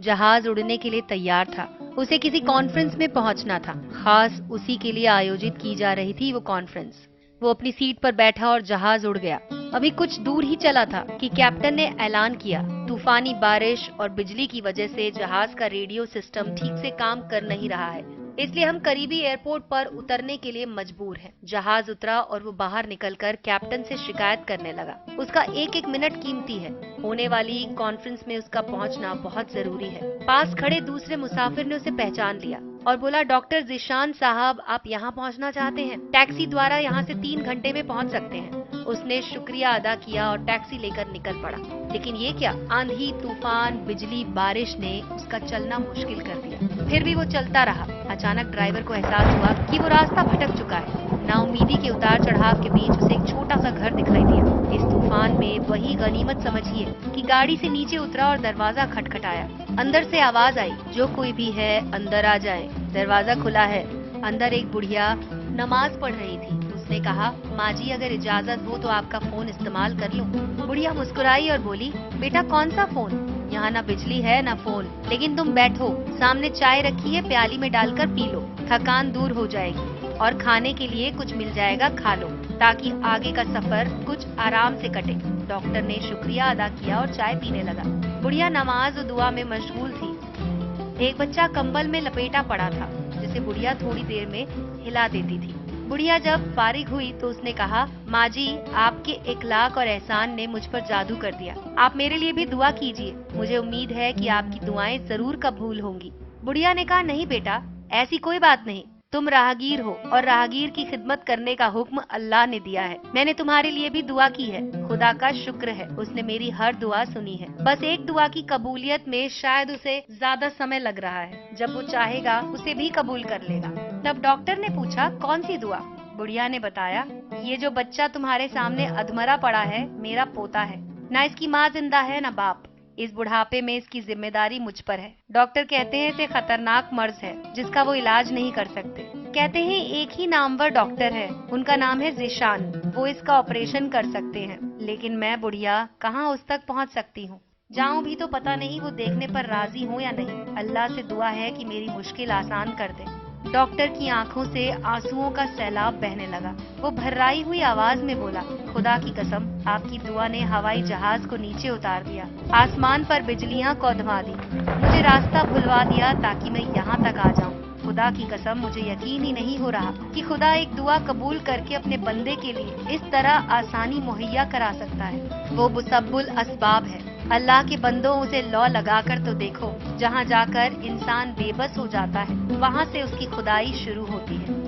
जहाज उड़ने के लिए तैयार था। उसे किसी कॉन्फ्रेंस में पहुंचना था, खास उसी के लिए आयोजित की जा रही थी वो कॉन्फ्रेंस। वो अपनी सीट पर बैठा और जहाज उड़ गया। अभी कुछ दूर ही चला था कि कैप्टन ने ऐलान किया, तूफानी बारिश और बिजली की वजह से जहाज का रेडियो सिस्टम ठीक से काम कर नहीं रहा है, इसलिए हम करीबी एयरपोर्ट पर उतरने के लिए मजबूर हैं। जहाज उतरा और वो बाहर निकलकर कैप्टन से शिकायत करने लगा। उसका एक एक मिनट कीमती है, होने वाली कॉन्फ्रेंस में उसका पहुंचना बहुत जरूरी है। पास खड़े दूसरे मुसाफिर ने उसे पहचान लिया और बोला, डॉक्टर ज़ीशान साहब, आप यहाँ पहुँचना चाहते हैं? टैक्सी द्वारा यहाँ से 3 घंटे में पहुँच सकते हैं। उसने शुक्रिया अदा किया और टैक्सी लेकर निकल पड़ा। लेकिन ये क्या, आंधी, तूफान, बिजली, बारिश ने उसका चलना मुश्किल कर दिया। फिर भी वो चलता रहा। अचानक ड्राइवर को एहसास हुआ कि वो रास्ता भटक चुका है। नाउमीदी के उतार चढ़ाव के बीच उसे एक छोटा सा घर दिखाई दिया। इस तूफान में वही गनीमत समझिए कि गाड़ी से नीचे उतरा और दरवाजा खटखटाया। अंदर से आवाज आई, जो कोई भी है अंदर आ जाए। दरवाजा खुला है। अंदर एक बुढ़िया नमाज पढ़ रही थी। उसने कहा, माँ जी, अगर इजाजत हो तो आपका फोन इस्तेमाल कर लूं। बुढ़िया मुस्कुराई और बोली, बेटा कौन सा फोन? यहाँ ना बिजली है ना फोन, लेकिन तुम बैठो, सामने चाय रखी है, प्याली में डालकर पी लो, थकान दूर हो जाएगी और खाने के लिए कुछ मिल जाएगा, खा लो, ताकि आगे का सफर कुछ आराम से कटे। डॉक्टर ने शुक्रिया अदा किया और चाय पीने लगा। बुढ़िया नमाज और दुआ में मशगूल थी। एक बच्चा कंबल में लपेटा पड़ा था, जिसे बुढ़िया थोड़ी देर में हिला देती थी। बुढ़िया जब फारिग हुई तो उसने कहा, माँ जी, आपके इखलाक और एहसान ने मुझ पर जादू कर दिया। आप मेरे लिए भी दुआ कीजिए, मुझे उम्मीद है कि आपकी दुआएं जरूर कबूल होंगी। बुढ़िया ने कहा, नहीं बेटा, ऐसी कोई बात नहीं। तुम राहगीर हो और राहगीर की खिदमत करने का हुक्म अल्लाह ने दिया है। मैंने तुम्हारे लिए भी दुआ की है, खुदा का शुक्र है, उसने मेरी हर दुआ सुनी है। बस एक दुआ की कबूलियत में शायद उसे ज्यादा समय लग रहा है। जब वो चाहेगा उसे भी कबूल कर लेगा। तब डॉक्टर ने पूछा, कौन सी दुआ? बुढ़िया ने बताया, ये जो बच्चा तुम्हारे सामने अधमरा पड़ा है, मेरा पोता है। ना इसकी माँ जिंदा है ना बाप। इस बुढ़ापे में इसकी जिम्मेदारी मुझ पर है। डॉक्टर कहते हैं इसे खतरनाक मर्ज है जिसका वो इलाज नहीं कर सकते। कहते हैं एक ही नामवर डॉक्टर है, उनका नाम है ज़ीशान, वो इसका ऑपरेशन कर सकते हैं। लेकिन मैं बुढ़िया कहाँ उस तक पहुँच सकती हूँ? जाऊं भी तो पता नहीं वो देखने पर राजी हो या नहीं। अल्लाह से दुआ है कि मेरी मुश्किल आसान कर दे। डॉक्टर की आंखों से आंसुओं का सैलाब बहने लगा। वो भर्राई हुई आवाज में बोला, खुदा की कसम, आपकी दुआ ने हवाई जहाज को नीचे उतार दिया, आसमान पर बिजलियां कौंधवा दी, मुझे रास्ता भुलवा दिया ताकि मैं यहाँ तक आ जाऊँ। खुदा की कसम, मुझे यकीन ही नहीं हो रहा कि खुदा एक दुआ कबूल करके अपने बंदे के लिए इस तरह आसानी मुहैया करा सकता है। वो मुसब्बुल असबाब है। अल्लाह के बंदों, उसे लौ लगाकर तो देखो। जहाँ जाकर इंसान बेबस हो जाता है, वहाँ से उसकी खुदाई शुरू होती है।